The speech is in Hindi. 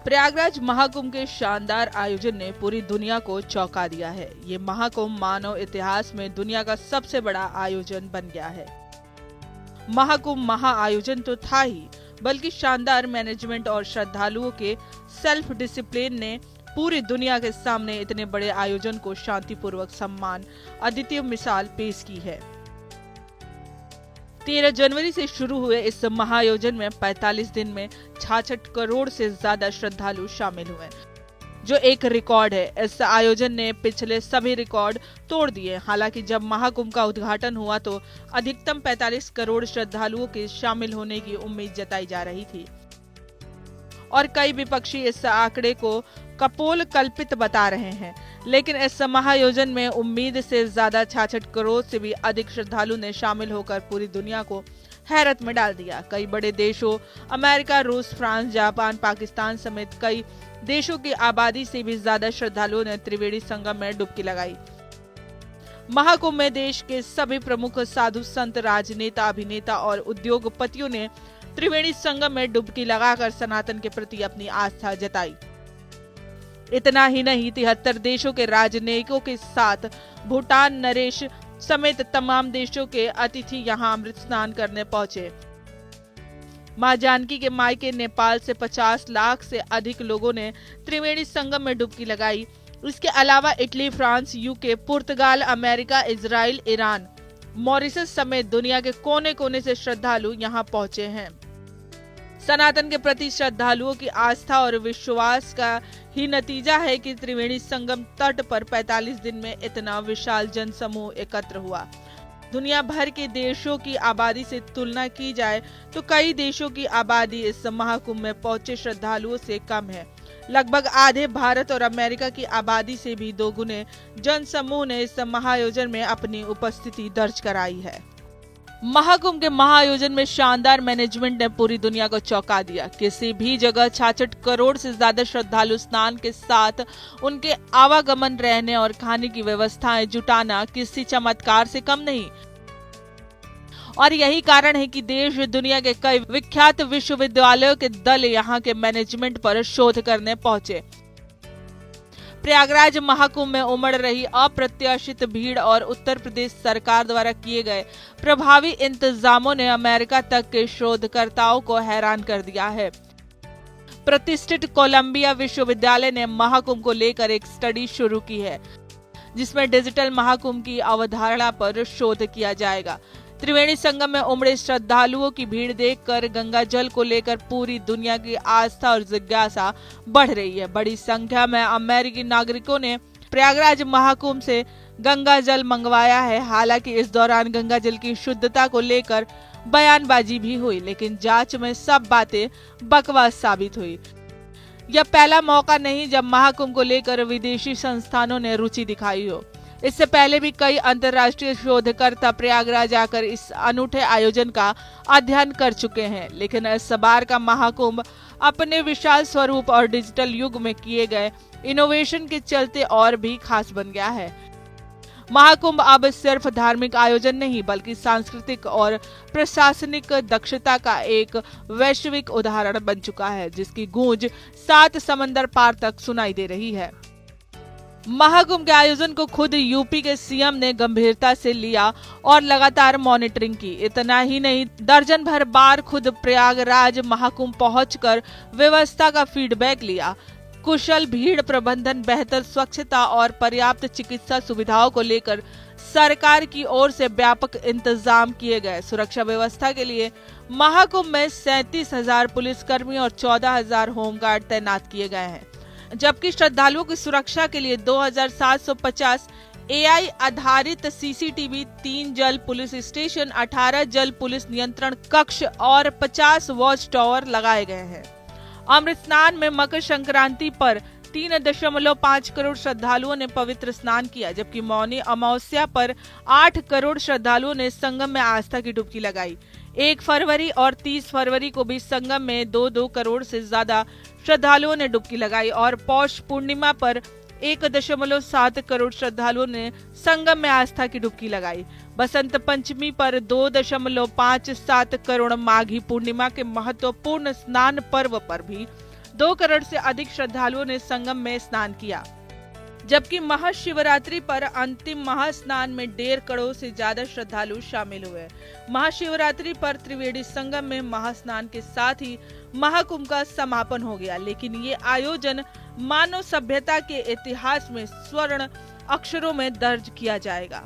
प्रयागराज महाकुंभ के शानदार आयोजन ने पूरी दुनिया को चौंका दिया है। ये महाकुंभ मानव इतिहास में दुनिया का सबसे बड़ा आयोजन बन गया है। महाकुंभ महा आयोजन तो था ही, बल्कि शानदार मैनेजमेंट और श्रद्धालुओं के सेल्फ डिसिप्लिन ने पूरी दुनिया के सामने इतने बड़े आयोजन को शांतिपूर्वक सम्मान अद्वितीय मिसाल पेश की है। 13 जनवरी से शुरू हुए इस महाआयोजन में 45 दिन में 66 करोड़ से ज्यादा श्रद्धालु शामिल हुए, जो एक रिकॉर्ड है। इस आयोजन ने पिछले सभी रिकॉर्ड तोड़ दिए। हालांकि जब महाकुंभ का उद्घाटन हुआ तो अधिकतम 45 करोड़ श्रद्धालुओं के शामिल होने की उम्मीद जताई जा रही थी और कई विपक्षी इस आंकड़े को कपोल कल्पित बता रहे हैं। लेकिन इस महाआयोजन में उम्मीद से ज्यादा 66 करोड़ से भी अधिक श्रद्धालु ने शामिल होकर पूरी दुनिया को हैरत में डाल दिया। कई बड़े देशों अमेरिका, रूस, फ्रांस, जापान, पाकिस्तान समेत कई देशों की आबादी से भी ज्यादा श्रद्धालुओं ने त्रिवेणी संगम में डुबकी लगाई। महाकुंभ में देश के सभी प्रमुख साधु संत, राजनेता, अभिनेता और उद्योगपतियों ने त्रिवेणी संगम में डुबकी लगाकर सनातन के प्रति अपनी आस्था जताई। इतना ही नहीं, 73 देशों के राजनयिकों के साथ भूटान, नरेश समेत तमाम देशों के अतिथि यहां अमृत स्नान करने पहुंचे। मां जानकी के मायके नेपाल से 50 लाख से अधिक लोगों ने त्रिवेणी संगम में डुबकी लगाई। इसके अलावा इटली, फ्रांस, यूके, पुर्तगाल, अमेरिका, इजराइल, ईरान, मॉरिशस समेत दुनिया के कोने कोने से श्रद्धालु यहां पहुंचे हैं। सनातन के प्रति श्रद्धालुओं की आस्था और विश्वास का ही नतीजा है कि त्रिवेणी संगम तट पर 45 दिन में इतना विशाल जनसमूह एकत्र हुआ। दुनिया भर के देशों की आबादी से तुलना की जाए तो कई देशों की आबादी इस महाकुंभ में पहुंचे श्रद्धालुओं से कम है। लगभग आधे भारत और अमेरिका की आबादी से भी दोगुने जनसमूह ने इस महाआयोजन में अपनी उपस्थिति दर्ज कराई है। महाकुंभ के महाआयोजन में शानदार मैनेजमेंट ने पूरी दुनिया को चौंका दिया। किसी भी जगह 66 करोड़ से ज्यादा श्रद्धालु स्नान के साथ उनके आवागमन, रहने और खाने की व्यवस्थाएं जुटाना किसी चमत्कार से कम नहीं। और यही कारण है कि देश दुनिया के कई विख्यात विश्वविद्यालयों के दल यहाँ के मैनेजमेंट पर शोध करने पहुंचे। प्रयागराज महाकुंभ में उमड़ रही अप्रत्याशित भीड़ और उत्तर प्रदेश सरकार द्वारा किए गए प्रभावी इंतजामों ने अमेरिका तक के शोधकर्ताओं को हैरान कर दिया है। प्रतिष्ठित कोलंबिया विश्वविद्यालय ने महाकुंभ को लेकर एक स्टडी शुरू की है, जिसमें डिजिटल महाकुंभ की अवधारणा पर शोध किया जाएगा। त्रिवेणी संगम में उमड़े श्रद्धालुओं की भीड़ देखकर गंगा जल को लेकर पूरी दुनिया की आस्था और जिज्ञासा बढ़ रही है। बड़ी संख्या में अमेरिकी नागरिकों ने प्रयागराज महाकुंभ से गंगा जल मंगवाया है। हालांकि इस दौरान गंगा जल की शुद्धता को लेकर बयानबाजी भी हुई, लेकिन जांच में सब बातें बकवास साबित हुई। यह पहला मौका नहीं जब महाकुंभ को लेकर विदेशी संस्थानों ने रुचि दिखाई हो। इससे पहले भी कई अंतर्राष्ट्रीय शोधकर्ता प्रयागराज आकर इस अनूठे आयोजन का अध्ययन कर चुके हैं, लेकिन इस बार का महाकुंभ अपने विशाल स्वरूप और डिजिटल युग में किए गए इनोवेशन के चलते और भी खास बन गया है। महाकुंभ अब सिर्फ धार्मिक आयोजन नहीं, बल्कि सांस्कृतिक और प्रशासनिक दक्षता का एक वैश्विक उदाहरण बन चुका है, जिसकी गूंज 7 समंदर पार तक सुनाई दे रही है। महाकुंभ के आयोजन को खुद यूपी के सीएम ने गंभीरता से लिया और लगातार मॉनिटरिंग की। इतना ही नहीं, दर्जन भर बार खुद प्रयागराज महाकुंभ पहुंचकर व्यवस्था का फीडबैक लिया। कुशल भीड़ प्रबंधन, बेहतर स्वच्छता और पर्याप्त चिकित्सा सुविधाओं को लेकर सरकार की ओर से व्यापक इंतजाम किए गए। सुरक्षा व्यवस्था के लिए महाकुंभ में 37,000 पुलिसकर्मी और 14,000 होमगार्ड तैनात किए गए हैं, जबकि श्रद्धालुओं की सुरक्षा के लिए 2,750 AI आधारित CCTV, 3 जल पुलिस स्टेशन, 18 जल पुलिस नियंत्रण कक्ष और 50 वॉच टावर लगाए गए हैं। अमृत स्नान में मकर संक्रांति पर 3.5 करोड़ श्रद्धालुओं ने पवित्र स्नान किया, जबकि मौनी अमावस्या पर 8 करोड़ श्रद्धालुओं ने संगम में आस्था की डुबकी लगाई। 1 फरवरी और 30 फरवरी को भी संगम में 2-2 करोड़ से ज्यादा श्रद्धालुओं ने डुबकी लगाई और पौष पूर्णिमा पर 1.7 करोड़ श्रद्धालुओं ने संगम में आस्था की डुबकी लगाई। बसंत पंचमी पर 2.57 करोड़, माघी पूर्णिमा के महत्वपूर्ण स्नान पर्व पर भी 2 करोड़ से अधिक श्रद्धालुओं ने संगम में स्नान किया, जबकि महाशिवरात्रि पर अंतिम महास्नान में 1.5 करोड़ से ज्यादा श्रद्धालु शामिल हुए। महाशिवरात्रि पर त्रिवेणी संगम में महास्नान के साथ ही महाकुंभ का समापन हो गया, लेकिन ये आयोजन मानव सभ्यता के इतिहास में स्वर्ण अक्षरों में दर्ज किया जाएगा।